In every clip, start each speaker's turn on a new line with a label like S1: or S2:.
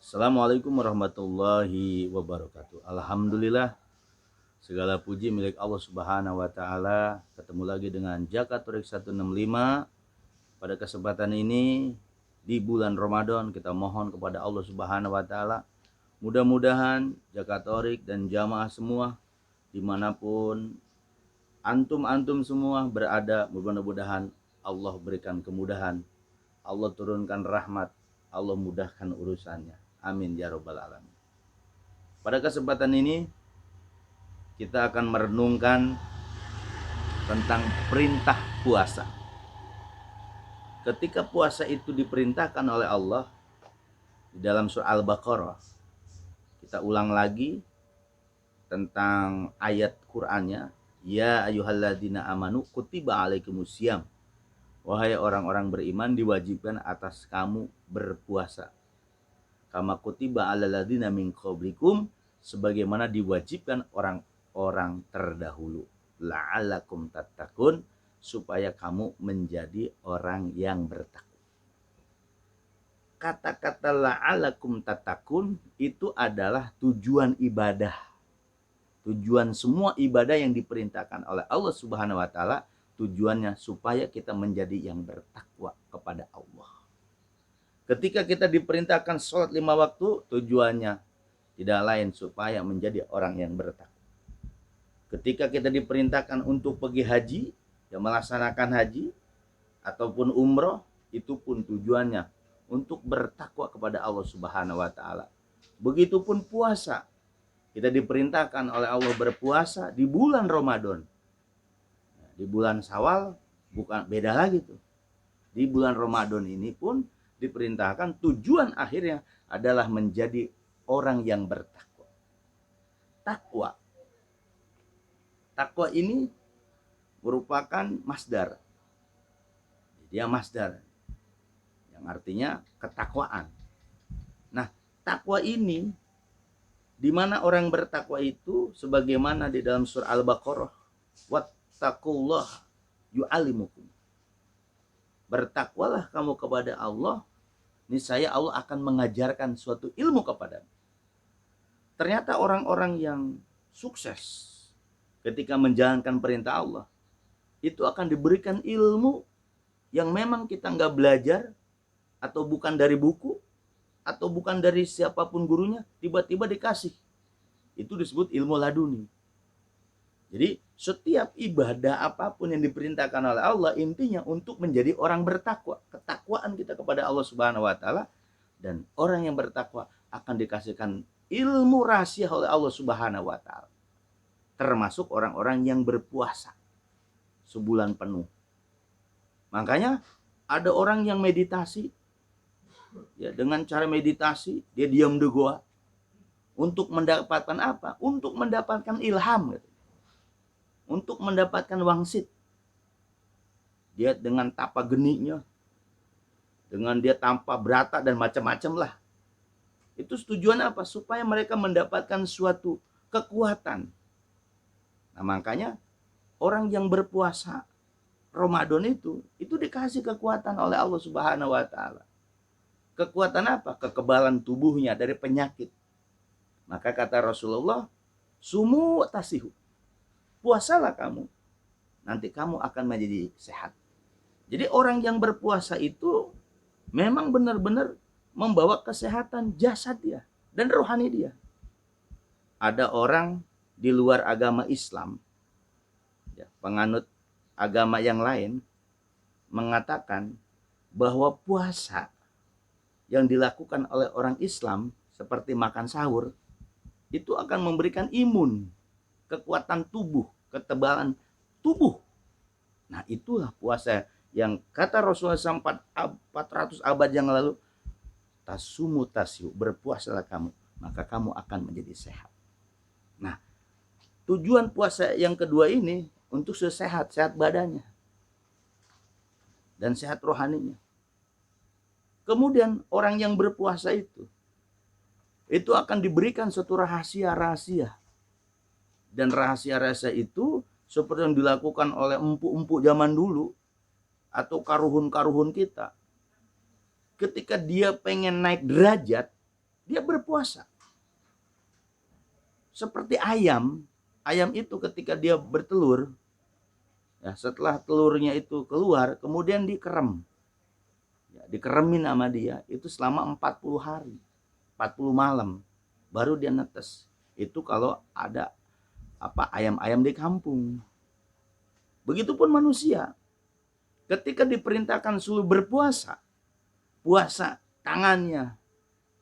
S1: Assalamualaikum warahmatullahi wabarakatuh. Alhamdulillah, segala puji milik Allah Subhanahu wa taala. Ketemu lagi dengan Jakatorek 165. Pada kesempatan ini di bulan Ramadan kita mohon kepada Allah Subhanahu wa taala, mudah-mudahan Jakatorik dan jamaah semua dimanapun antum semua berada, mudah-mudahan Allah berikan kemudahan, Allah turunkan rahmat, Allah mudahkan urusannya. Amin ya robbal alamin. Pada kesempatan ini kita akan merenungkan tentang perintah puasa. Ketika puasa itu diperintahkan oleh Allah di dalam surah Al-Baqarah, kita ulang lagi tentang ayat Qur'annya, ya ayyuhalladzina amanu kutiba alaikumusiyam. Wahai orang-orang beriman, diwajibkan atas kamu berpuasa. Kama kutiba alal ladzina min qablikum, sebagaimana diwajibkan orang-orang terdahulu. La'allakum tattaqun, supaya kamu menjadi orang yang bertakwa. Kata-kata la'allakum tattaqun itu adalah tujuan ibadah. Tujuan semua ibadah yang diperintahkan oleh Allah Subhanahu wa taala, tujuannya supaya kita menjadi yang bertakwa kepada Allah. Ketika kita diperintahkan sholat 5 waktu, tujuannya tidak lain supaya menjadi orang yang bertakwa. Ketika kita diperintahkan untuk pergi haji, yang melaksanakan haji ataupun umroh, itu pun tujuannya untuk bertakwa kepada Allah Subhanahu wa taala. Begitupun puasa. Kita diperintahkan oleh Allah berpuasa di bulan Ramadan. Di bulan Syawal bukan beda lagi tuh. Di bulan Ramadan ini pun diperintahkan tujuan akhirnya adalah menjadi orang yang bertakwa. Takwa ini merupakan masdar. Dia masdar yang artinya ketakwaan. Nah, takwa ini di mana orang bertakwa itu sebagaimana di dalam surah Al-Baqarah, wattaqullah yu'allimukum. Bertakwalah kamu kepada Allah, niscaya Allah akan mengajarkan suatu ilmu kepadamu. Ternyata orang-orang yang sukses ketika menjalankan perintah Allah, itu akan diberikan ilmu yang memang kita nggak belajar, atau bukan dari buku, atau bukan dari siapapun gurunya, tiba-tiba dikasih. Itu disebut ilmu laduni. Jadi setiap ibadah apapun yang diperintahkan oleh Allah, intinya untuk menjadi orang bertakwa. Ketakwaan kita kepada Allah Subhanahu wa taala, dan orang yang bertakwa akan dikasihkan ilmu rahasia oleh Allah Subhanahu wa taala. Termasuk orang-orang yang berpuasa sebulan penuh. Makanya ada orang yang meditasi, ya, dengan cara meditasi dia diam di goa untuk mendapatkan apa? Untuk mendapatkan ilham, gitu. Untuk mendapatkan wangsit. Dia dengan tapa geniknya, dengan dia tanpa berata dan macam-macam lah. Itu tujuan apa? Supaya mereka mendapatkan suatu kekuatan. Nah, makanya orang yang berpuasa Ramadan itu dikasih kekuatan oleh Allah Subhanahu wa taala. Kekuatan apa? Kekebalan tubuhnya dari penyakit. Maka kata Rasulullah, sumu tasihu. Puasalah kamu, nanti kamu akan menjadi sehat. Jadi orang yang berpuasa itu memang benar-benar membawa kesehatan jasad dia dan rohani dia. Ada orang di luar agama Islam, ya, penganut agama yang lain, mengatakan bahwa puasa yang dilakukan oleh orang Islam seperti makan sahur itu akan memberikan imun, kekuatan tubuh, ketebalan tubuh. Nah, itulah puasa yang kata Rasulullah 400 abad yang lalu, tasumu tasyu, berpuasalah kamu, maka kamu akan menjadi sehat. Nah, tujuan puasa yang kedua ini untuk sehat badannya dan sehat rohaninya. Kemudian orang yang berpuasa itu akan diberikan suatu rahasia-rahasia. Dan rahasia-rahasia itu seperti yang dilakukan oleh empu-empu zaman dulu atau karuhun-karuhun kita. Ketika dia pengen naik derajat, dia berpuasa. Seperti ayam, ayam itu ketika dia bertelur, ya, setelah telurnya itu keluar, kemudian dikerem. Ya, dikeremin sama dia, itu selama 40 hari, 40 malam, baru dia netes. Itu kalau ada ayam-ayam di kampung. Begitupun manusia, ketika diperintahkan suruh berpuasa, puasa tangannya,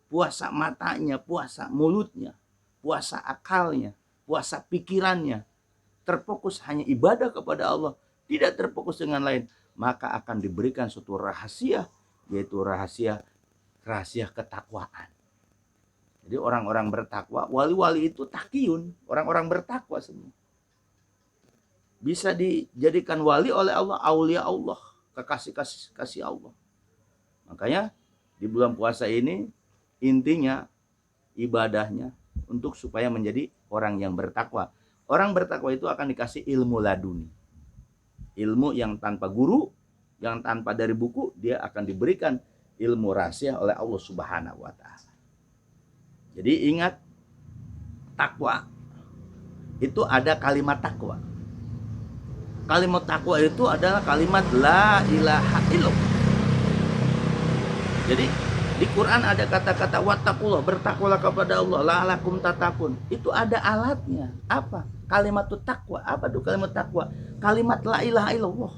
S1: puasa matanya, puasa mulutnya, puasa akalnya, puasa pikirannya, terfokus hanya ibadah kepada Allah, tidak terfokus dengan lain, maka akan diberikan suatu rahasia, yaitu rahasia ketakwaan. Jadi orang-orang bertakwa, wali-wali itu takiyun, orang-orang bertakwa semua. Bisa dijadikan wali oleh Allah, aulia Allah, kekasih Allah. Makanya di bulan puasa ini intinya ibadahnya untuk supaya menjadi orang yang bertakwa. Orang bertakwa itu akan dikasih ilmu laduni. Ilmu yang tanpa guru, yang tanpa dari buku, dia akan diberikan ilmu rahasia oleh Allah Subhanahu wa taala. Jadi ingat, takwa itu ada kalimat takwa. Kalimat takwa itu adalah kalimat la ilaha illallah. Jadi di Quran ada kata-kata wattaqullah, bertakwalah kepada Allah, la'alakum tatakun. Itu ada alatnya. Apa? Kalimat takwa. Apa tuh kalimat takwa? Kalimat la ilaha illallah.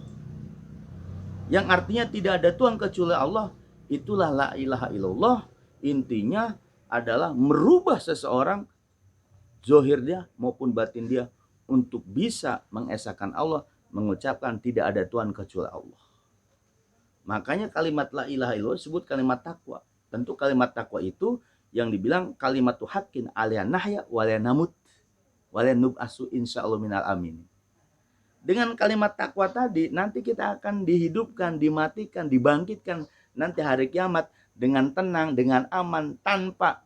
S1: Yang artinya tidak ada Tuhan kecuali Allah. Itulah la ilaha illallah. Intinya adalah merubah seseorang, zahir dia maupun batin dia, untuk bisa mengesahkan Allah, mengucapkan tidak ada Tuhan kecuali Allah. Makanya kalimat la ilaha illallah disebut kalimat takwa. Tentu kalimat takwa itu yang dibilang kalimatu haqqin alaiha nahya wa la namut wa la nub'asu insyaallah minal amin. Dengan kalimat takwa tadi nanti kita akan dihidupkan, dimatikan, dibangkitkan nanti hari kiamat dengan tenang, dengan aman, tanpa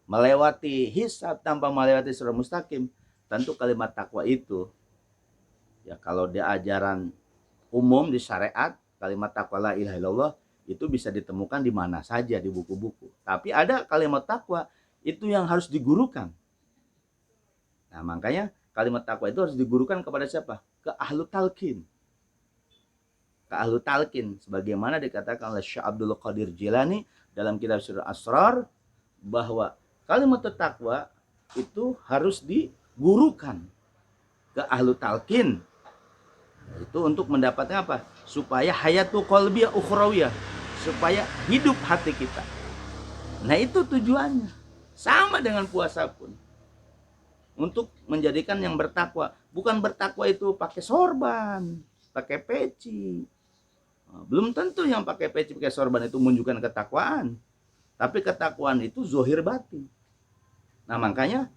S1: melewati hisab, tanpa melewati sirat mustaqim. Tentu kalimat takwa itu, ya kalau di ajaran umum di syariat, kalimat takwa la ilaha illallah itu bisa ditemukan di mana saja di buku-buku. Tapi ada kalimat takwa itu yang harus digurukan. Nah, makanya kalimat takwa itu harus digurukan kepada siapa? Ke ahlu talqin. Ke ahlu talqin, sebagaimana dikatakan oleh Syekh Abdul Qadir Jilani dalam kitab Sirrul Asrar, bahwa kalimat takwa itu harus digurukan ke ahlu talqin. Itu untuk mendapatkan apa? Supaya hayatu qalbiyah ukhrawiyah, supaya hidup hati kita. Nah, itu tujuannya. Sama dengan puasa pun. Untuk menjadikan yang bertakwa. Bukan bertakwa itu pakai sorban, pakai peci. Belum tentu yang pakai peci, pakai sorban itu menunjukkan ketakwaan. Tapi ketakwaan itu zahir batin. Nah, makanya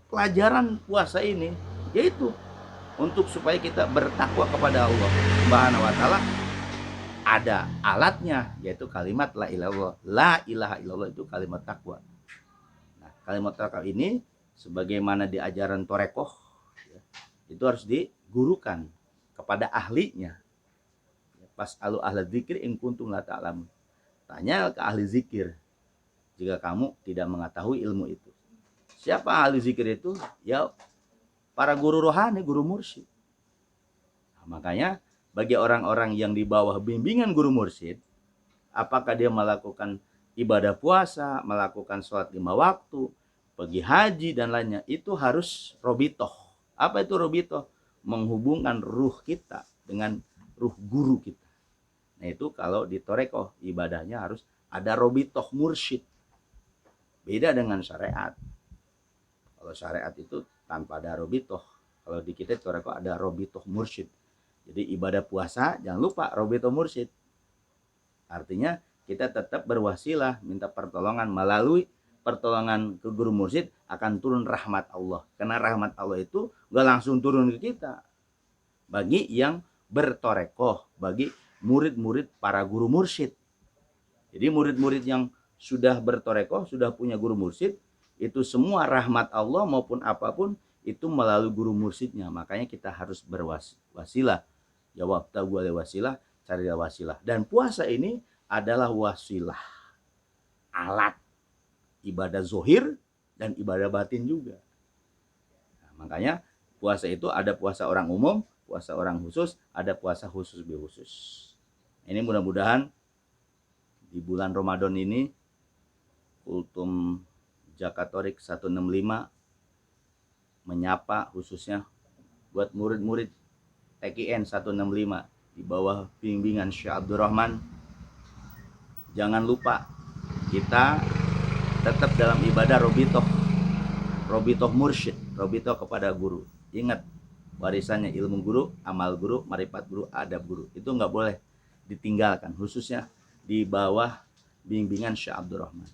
S1: pelajaran puasa ini yaitu untuk supaya kita bertakwa kepada Allah Subhanahu wa taala. Ada alatnya, yaitu kalimat la ilaha illallah. La ilaha illallah itu kalimat takwa. Nah, kalimat takwa ini sebagaimana di ajaran torekoh, ya, itu harus digurukan kepada ahlinya. Fas'alu ahla dzikri in kuntum la ta'lamun. Tanya ke ahli zikir jika kamu tidak mengetahui ilmu itu. Siapa ahli zikir itu? Ya, para guru rohani, guru mursyid. Nah, makanya bagi orang-orang yang di bawah bimbingan guru mursyid, apakah dia melakukan ibadah puasa, melakukan sholat 5 waktu, pergi haji dan lainnya, itu harus robitoh. Apa itu robitoh? Menghubungkan ruh kita dengan ruh guru kita. Nah, itu kalau di torekoh ibadahnya harus ada robitoh mursyid. Beda dengan syariat. Kalau syariat itu tanpa ada robitoh. Kalau di kita torekoh ada robitoh mursyid. Jadi ibadah puasa jangan lupa robitoh mursyid. Artinya kita tetap berwasilah, minta pertolongan, melalui pertolongan ke guru mursyid akan turun rahmat Allah. Karena rahmat Allah itu gak langsung turun ke kita. Bagi yang bertorekoh, bagi murid-murid para guru mursyid. Jadi murid-murid yang sudah bertorekoh, sudah punya guru mursyid, itu semua rahmat Allah maupun apapun itu melalui guru mursyidnya. Makanya kita harus berwasilah. Jawab tahu boleh wasilah, carilah wasilah. Dan puasa ini adalah wasilah, alat ibadah zohir dan ibadah batin juga. Nah, makanya puasa itu ada puasa orang umum, puasa orang khusus, ada puasa khusus khusus. Ini mudah-mudahan di bulan Ramadan ini Kultum Jakatorik 165 menyapa khususnya buat murid-murid TKN 165 di bawah bimbingan Syekh Abdurrahman. Jangan lupa kita tetap dalam ibadah robitoh mursyid, robitoh kepada guru. Ingat warisannya ilmu guru, amal guru, marifat guru, adab guru. Itu nggak boleh ditinggalkan, khususnya di bawah bimbingan Syekh Abdurrahman.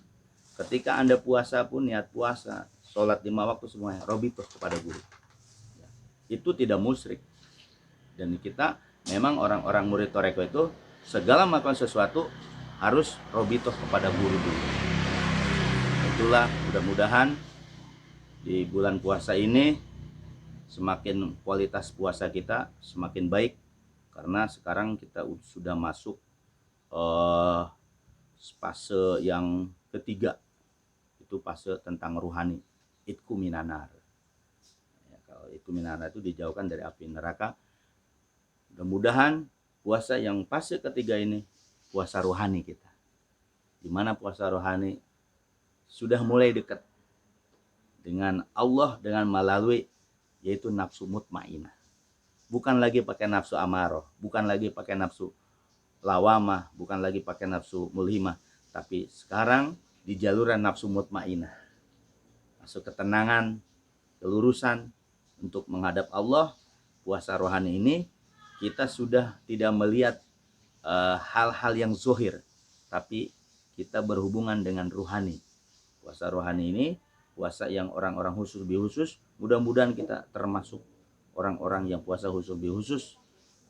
S1: Ketika Anda puasa pun niat puasa, sholat 5 waktu semuanya robitoh kepada guru. Itu tidak musyrik. Dan kita memang orang-orang murid toreko itu segala melakukan sesuatu harus robitoh kepada guru dulu. Itulah mudah-mudahan di bulan puasa ini semakin kualitas puasa kita semakin baik, karena sekarang kita sudah masuk fase yang ketiga, itu fase tentang ruhani, itku minanar. Ya, kalau itku minanar itu dijauhkan dari api neraka. Mudah-mudahan puasa yang fase ketiga ini puasa rohani kita, dimana puasa rohani sudah mulai dekat dengan Allah dengan melalui yaitu nafsu mutmainah. Bukan lagi pakai nafsu amaroh, bukan lagi pakai nafsu lawamah, bukan lagi pakai nafsu mulhimah, tapi sekarang di jaluran nafsu mutmainah. Masuk ketenangan, kelurusan untuk menghadap Allah. Puasa rohani ini kita sudah tidak melihat hal-hal yang zohir, tapi kita berhubungan dengan ruhani. Puasa rohani ini puasa yang orang-orang khusus khusus. Mudah-mudahan kita termasuk orang-orang yang puasa khusus khusus,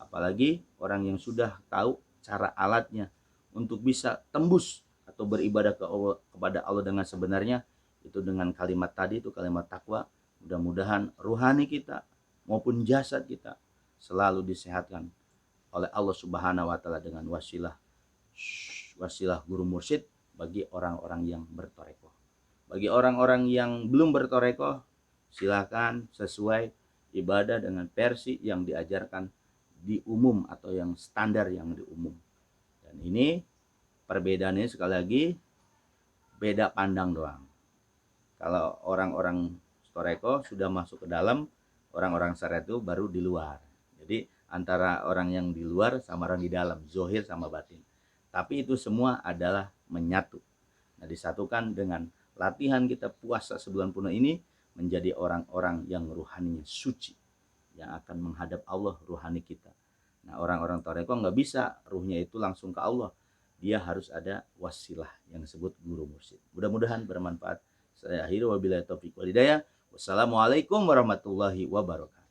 S1: apalagi orang yang sudah tahu cara alatnya untuk bisa tembus atau beribadah kepada Allah dengan sebenarnya, itu dengan kalimat tadi, itu kalimat takwa. Mudah-mudahan ruhani kita maupun jasad kita selalu disehatkan oleh Allah Subhanahu wa taala dengan wasilah guru mursyid bagi orang-orang yang bertoreko. Bagi orang-orang yang belum bertoreko, silakan sesuai ibadah dengan versi yang diajarkan di umum atau yang standar yang di umum. Dan ini perbedaannya sekali lagi beda pandang doang. Kalau orang-orang toreko sudah masuk ke dalam, orang-orang syariat itu baru di luar. Jadi antara orang yang di luar sama orang di dalam, zohir sama batin. Tapi itu semua adalah menyatu. Nah, disatukan dengan latihan kita puasa sebulan penuh ini menjadi orang-orang yang ruhaninya suci, yang akan menghadap Allah ruhani kita. Nah, orang-orang toreko nggak bisa ruhnya itu langsung ke Allah. Dia harus ada wasilah yang disebut guru mursyid. Mudah-mudahan bermanfaat. Saya akhiri wabillahi taufiq wal hidayah. Wassalamualaikum warahmatullahi wabarakatuh.